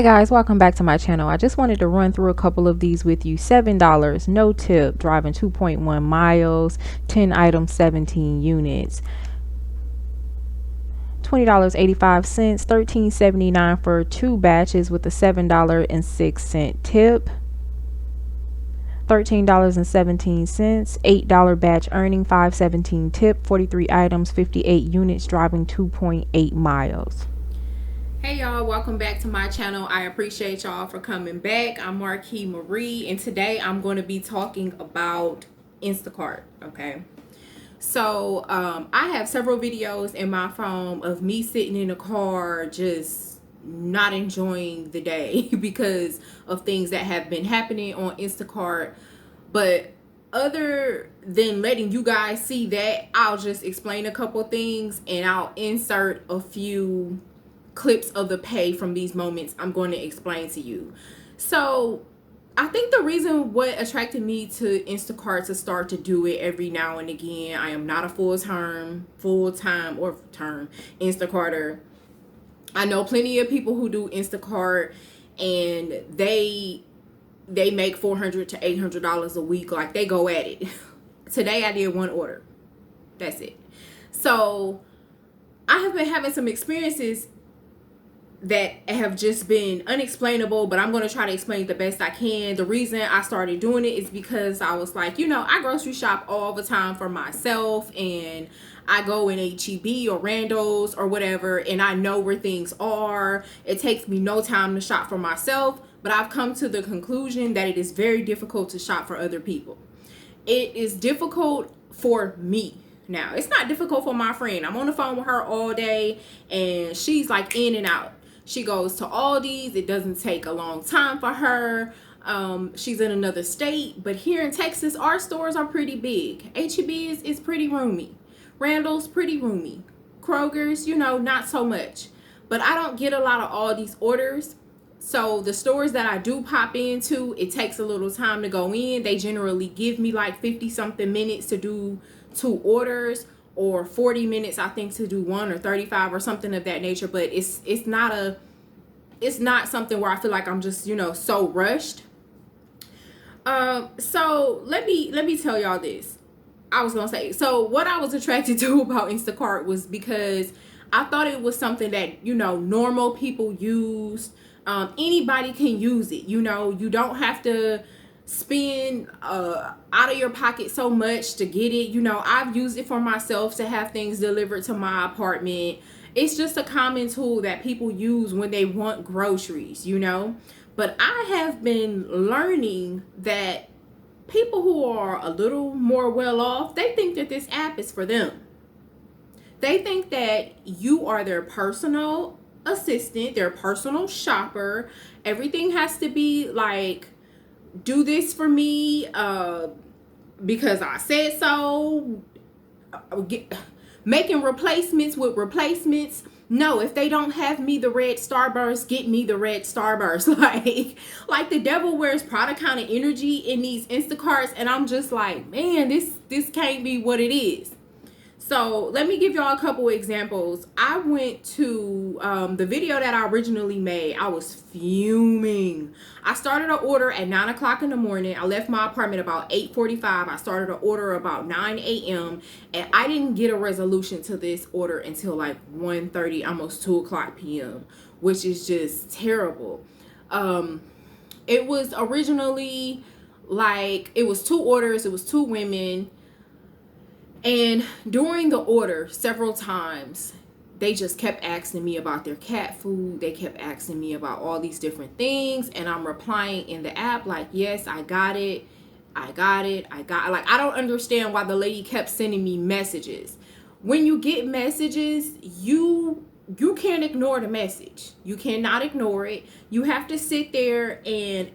Guys, welcome back to my channel. I just wanted to run through a couple of these with you. $7, no tip, driving 2.1 miles, 10 items, 17 units. $20.85, $13.79 for 2 batches with a $7.06 tip. $13.17, $8 batch earning, $5.17 tip, 43 items, 58 units, driving 2.8 miles. Hey y'all, welcome back to my channel. I appreciate y'all for coming back. I'm Marqui Marie, and today I'm going to be talking about Instacart. Okay, so I have several videos in my phone of me sitting in a car just not enjoying the day because of things that have been happening on Instacart. But other than letting you guys see that, I'll just explain a couple things and I'll insert a few clips of the pay from these moments I'm going to explain to you. So I think the reason what attracted me to Instacart to start to do it every now and again, I am not a full-time Instacarter. I know plenty of people who do Instacart and they make $400 to $800 a week. Like, they go at it. Today I did one order. That's it. So I have been having some experiences that have just been unexplainable, but I'm going to try to explain the best I can. The reason I started doing it is because I was like, I grocery shop all the time for myself, and I go in HEB or Randall's or whatever, and I know where things are. It takes me no time to shop for myself, but I've come to the conclusion that it is very difficult to shop for other people. It is difficult for me. Now, it's not difficult for my friend. I'm on the phone with her all day, and she's like in and out. She goes to Aldi's. It doesn't take a long time for her. She's in another state, but here in Texas, our stores are pretty big. HEB is pretty roomy. Randall's pretty roomy. Kroger's, not so much. But I don't get a lot of Aldi's orders. So the stores that I do pop into, it takes a little time to go in. They generally give me like 50 something minutes to do 2 orders, or 40 minutes I think to do 1, or 35 or something of that nature. But it's not something where I feel like I'm just so rushed. So let me tell y'all this. I was gonna say, so what I was attracted to about Instacart was because I thought it was something that normal people use. Anybody can use it. You don't have to spend out of your pocket so much to get it. I've used it for myself to have things delivered to my apartment. It's just a common tool that people use when they want groceries. But I have been learning that people who are a little more well off, they think that this app is for them. They think that you are their personal assistant, their personal shopper. Everything has to be like, do this for me because I said so. Making replacements with replacements. No, if they don't have me the red Starburst, get me the red Starburst. Like the devil wears Prada kind of energy in these Instacarts, and I'm just like, man, this can't be what it is. So let me give y'all a couple examples. I went to the video that I originally made. I was fuming. I started an order at 9 o'clock in the morning. I left my apartment about 8:45. I started an order about 9 a.m. and I didn't get a resolution to this order until like 1:30, almost 2 o'clock p.m., which is just terrible. It was originally like, it was 2 orders. It was 2 women. And during the order, several times, they just kept asking me about their cat food. They kept asking me about all these different things. And I'm replying in the app like, yes, I got it. Like, I don't understand why the lady kept sending me messages. When you get messages, you can't ignore the message. You cannot ignore it. You have to sit there, and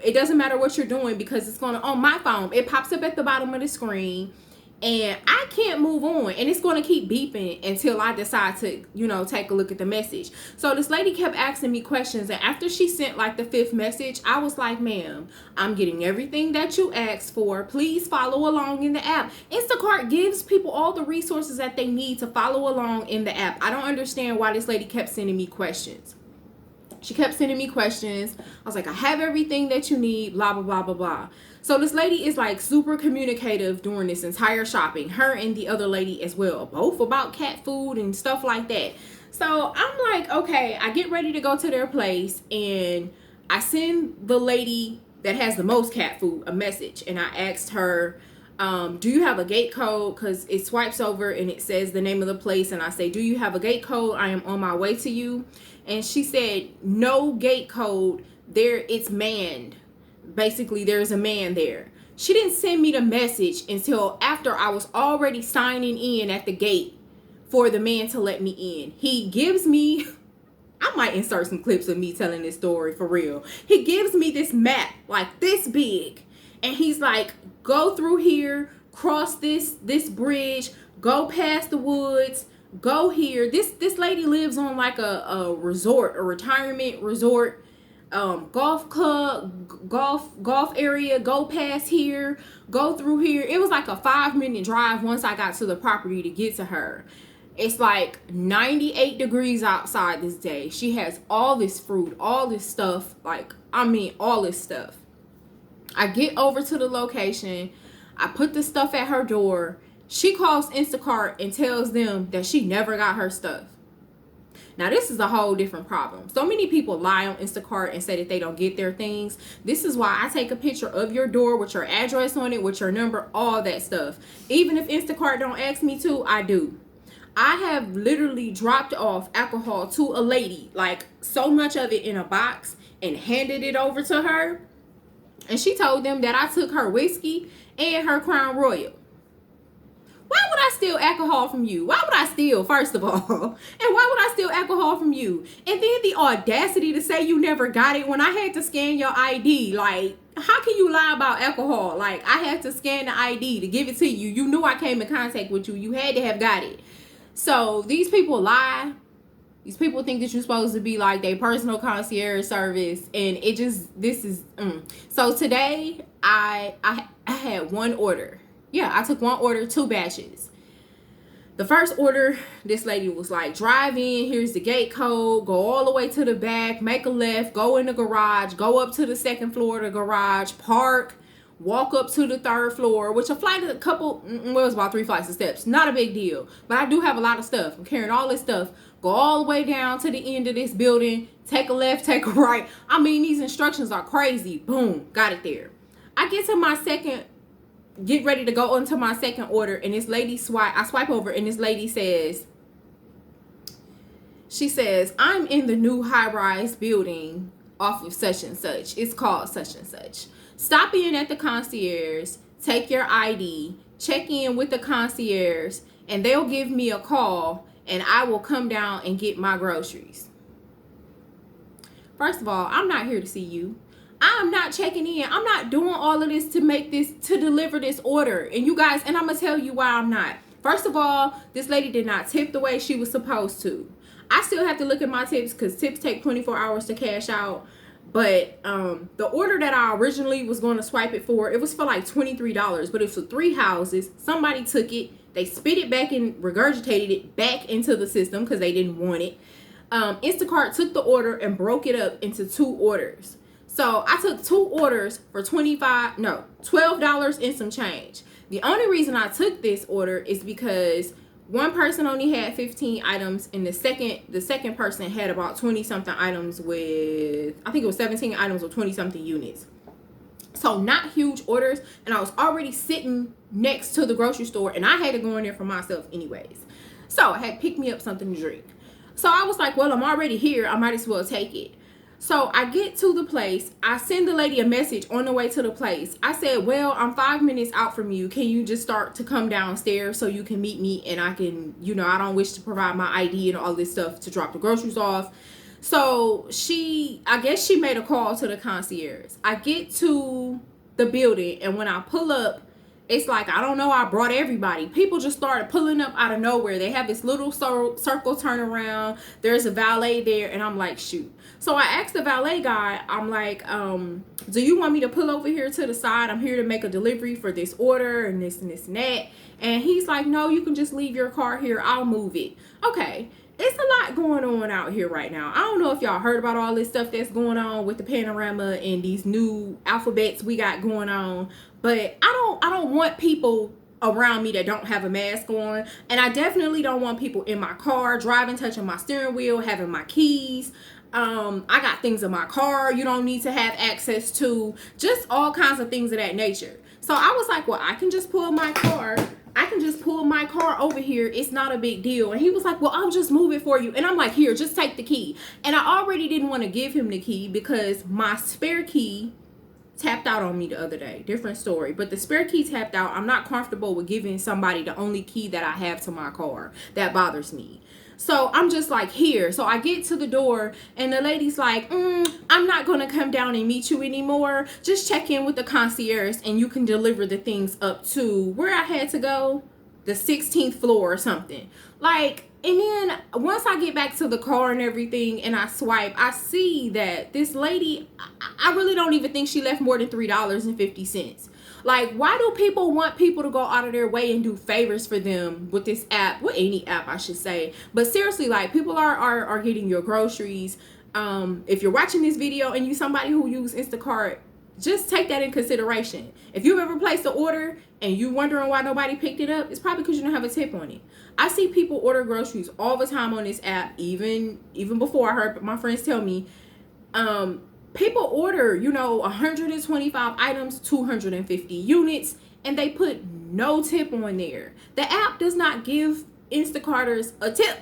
it doesn't matter what you're doing, because it's going to, on my phone, it pops up at the bottom of the screen. And I can't move on, and it's going to keep beeping until I decide to, take a look at the message. So this lady kept asking me questions, and after she sent like the 5th message, I was like, ma'am, I'm getting everything that you asked for. Please follow along in the app. Instacart gives people all the resources that they need to follow along in the app. I don't understand why this lady kept sending me questions. She kept sending me questions. I was like, I have everything that you need, blah, blah, blah, blah, blah. So this lady is like super communicative during this entire shopping. Her and the other lady as well. Both about cat food and stuff like that. So I'm like, okay, I get ready to go to their place and I send the lady that has the most cat food a message. And I asked her, do you have a gate code? Because it swipes over and it says the name of the place. And I say, do you have a gate code? I am on my way to you. And she said, no gate code. There, it's manned. Basically, there's a man there. She didn't send me the message until after I was already signing in at the gate for the man to let me in. He gives me, I might insert some clips of me telling this story for real. He gives me this map like this big. And he's like, go through here, cross this bridge, go past the woods, go here. This lady lives on like a resort, a retirement resort, golf club, golf area. Go past here, go through here. It was like a 5-minute drive once I got to the property to get to her. It's like 98 degrees outside this day. She has all this fruit, all this stuff. Like, I mean, all this stuff. I get over to the location. I put the stuff at her door. She calls Instacart and tells them that she never got her stuff. Now, this is a whole different problem. So many people lie on Instacart and say that they don't get their things. This is why I take a picture of your door with your address on it, with your number, all that stuff. Even if Instacart don't ask me to, I do. I have literally dropped off alcohol to a lady, like so much of it in a box, and handed it over to her. And she told them that I took her whiskey and her Crown Royal. Why would I steal alcohol from you? Why would I steal, first of all? And why would I steal alcohol from you? And then the audacity to say you never got it when I had to scan your ID. Like, how can you lie about alcohol? Like, I had to scan the ID to give it to you. You knew I came in contact with you. You had to have got it. So these people lie. These people think that you're supposed to be like their personal concierge service, and it just, this is, So today, I had one order. Yeah, I took one order, 2 batches. The first order, this lady was like, drive in, here's the gate code, go all the way to the back, make a left, go in the garage, go up to the 2nd floor of the garage, park, walk up to the 3rd floor, which a flight of a couple, well, it was about 3 flights of steps. Not a big deal, but I do have a lot of stuff. I'm carrying all this stuff. Go all the way down to the end of this building, take a left, take a right. I mean, these instructions are crazy. Boom, got it there. I get to my second, get ready to go into my second order, and this lady I swipe over, and this lady says, she says, I'm in the new high-rise building off of such and such. It's called such and such. Stop in at the concierge, take your ID, check in with the concierge, and they'll give me a call, and I will come down and get my groceries. First of all, I'm not here to see you. I'm not checking in. I'm not doing all of this to deliver this order. And you guys, and I'm going to tell you why I'm not. First of all, this lady did not tip the way she was supposed to. I still have to look at my tips because tips take 24 hours to cash out. But the order that I originally was going to swipe it for, it was for like $23. But it was for 3 houses. Somebody took it. They spit it back and regurgitated it back into the system because they didn't want it. Instacart took the order and broke it up into 2 orders. So I took 2 orders for $12 and some change. The only reason I took this order is because one person only had 15 items, and the second person had about 20 something items with, I think it was 17 items with 20 something units. So not huge orders, and I was already sitting next to the grocery store, and I had to go in there for myself anyways. So I had picked me up something to drink. So I was like, well, I'm already here. I might as well take it. So I get to the place. I send the lady a message on the way to the place. I said, well, I'm 5 minutes out from you. Can you just start to come downstairs so you can meet me, and I can, I don't wish to provide my ID and all this stuff to drop the groceries off. So I guess she made a call to the concierge. I get to the building, and when I pull up, it's like, I don't know, I brought everybody. People just started pulling up out of nowhere. They have this little circle turnaround. There's a valet there, and I'm like, shoot. So I asked the valet guy, I'm like, do you want me to pull over here to the side? I'm here to make a delivery for this order and this and this and that. And he's like, no, you can just leave your car here. I'll move it. Okay. it's a lot going on out here right now. I don't know if y'all heard about all this stuff that's going on with the panorama and these new alphabets we got going on, but I don't want people around me that don't have a mask on, and I definitely don't want people in my car driving, touching my steering wheel, having my keys. I got things in my car you don't need to have access to, just all kinds of things of that nature. So I was like, well, I can just pull my car over here. It's not a big deal. And he was like, well, I'll just move it for you. And I'm like, here, just take the key. And I already didn't want to give him the key because my spare key tapped out on me the other day. Different story. But the spare key tapped out. I'm not comfortable with giving somebody the only key that I have to my car. That bothers me. So I'm just like, here. So I get to the door and the lady's like, I'm not going to come down and meet you anymore. Just check in with the concierge and you can deliver the things up to where I had to go, the 16th floor or something. Like, and then once I get back to the car and everything and I swipe, I see that this lady, I really don't even think she left more than $3.50. Like, why do people want people to go out of their way and do favors for them with this app? With any app, I should say. But seriously, like, people are getting your groceries. If you're watching this video and you somebody who use Instacart, just take that in consideration. If you've ever placed an order and you wondering why nobody picked it up, it's probably because you don't have a tip on it. I see people order groceries all the time on this app, even before I heard my friends tell me, people order, 125 items, 250 units, and they put no tip on there. The app does not give Instacarters a tip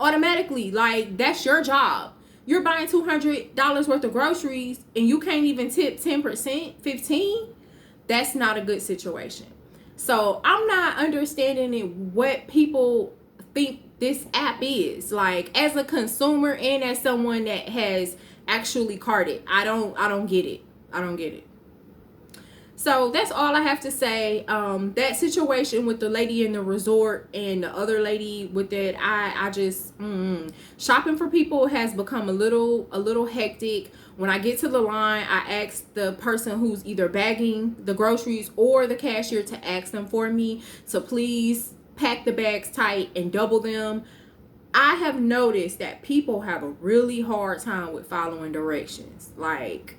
automatically. Like, that's your job. You're buying $200 worth of groceries and you can't even tip 10%, 15%. That's not a good situation. So I'm not understanding what people think this app is. Like, as a consumer and as someone that has actually carded, I don't get it. I don't get it. So that's all I have to say. That situation with the lady in the resort and the other lady with that, I just shopping for people has become a little hectic. When I get to the line, I ask the person who's either bagging the groceries or the cashier to ask them for me to please pack the bags tight and double them. I have noticed that people have a really hard time with following directions. Like,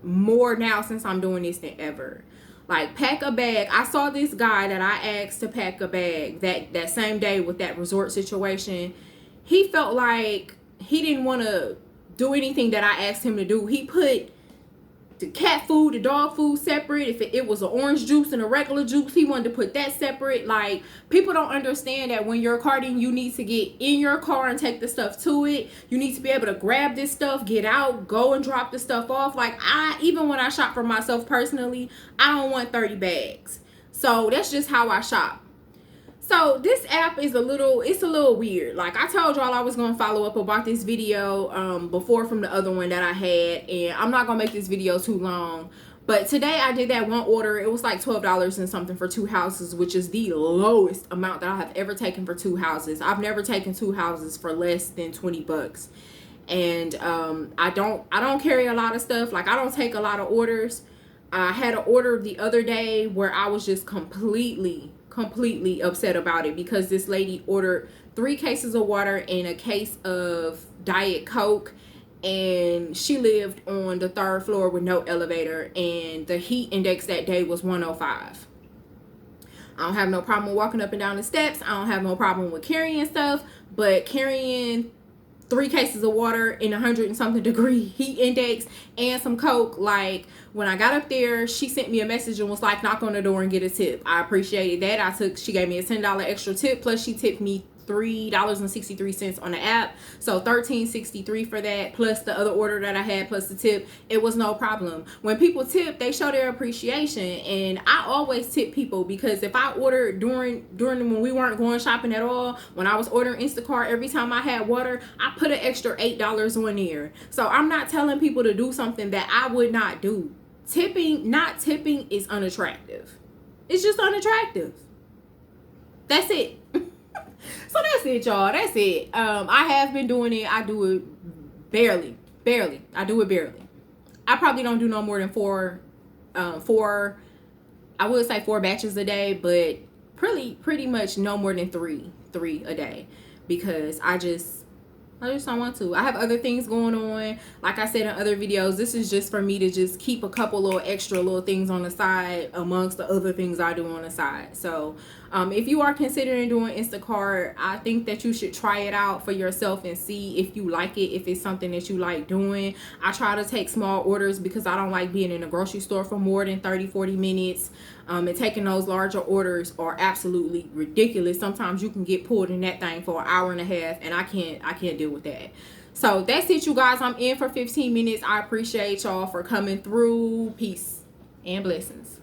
more now since I'm doing this than ever. Like, pack a bag. I saw this guy that I asked to pack a bag that same day with that resort situation. He felt like he didn't want to do anything that I asked him to do. He put the cat food, the dog food separate. If it was an orange juice and a regular juice, he wanted to put that separate. Like, people don't understand that when you're carting, you need to get in your car and take the stuff to it. You need to be able to grab this stuff, get out, go and drop the stuff off. Like, even when I shop for myself personally, I don't want 30 bags. So that's just how I shop. So this app is a little weird. Like, I told y'all I was going to follow up about this video before from the other one that I had. And I'm not going to make this video too long. But today I did that one order. It was like $12 and something for 2 houses, which is the lowest amount that I have ever taken for 2 houses. I've never taken 2 houses for less than 20 bucks. And I don't carry a lot of stuff. Like, I don't take a lot of orders. I had an order the other day where I was just completely upset about it because this lady ordered 3 cases of water and a case of Diet Coke, and she lived on the 3rd floor with no elevator, and the heat index that day was 105. I don't have no problem walking up and down the steps. I don't have no problem with carrying stuff, but carrying 3 cases of water in 100 and something degree heat index and some Coke, like, when I got up there, she sent me a message and was like, knock on the door and get a tip. I appreciated that. She gave me a $10 extra tip, plus she tipped me $3.63 on the app, so $13.63 for that, plus the other order that I had, plus the tip. It was no problem. When people tip, they show their appreciation, and I always tip people because if I ordered during when we weren't going shopping at all, when I was ordering Instacart, every time I had water, I put an extra $8 on there. So I'm not telling people to do something that I would not do. Not tipping is unattractive. It's just unattractive. That's it. So that's it, y'all. That's it. I have been doing it. I do it barely. I do it barely. I probably don't do no more than four. I would say 4 batches a day, but pretty much no more than three a day. because I just don't want to. I have other things going on. Like I said in other videos, this is just for me to just keep a couple little extra little things on the side amongst the other things I do on the side. So if you are considering doing Instacart, I think that you should try it out for yourself and see if you like it, if it's something that you like doing. I try to take small orders because I don't like being in a grocery store for more than 30-40 minutes. And taking those larger orders are absolutely ridiculous. Sometimes you can get pulled in that thing for an hour and a half, and I can't deal with that. So that's it, you guys. I'm in for 15 minutes. I appreciate y'all for coming through. Peace and blessings.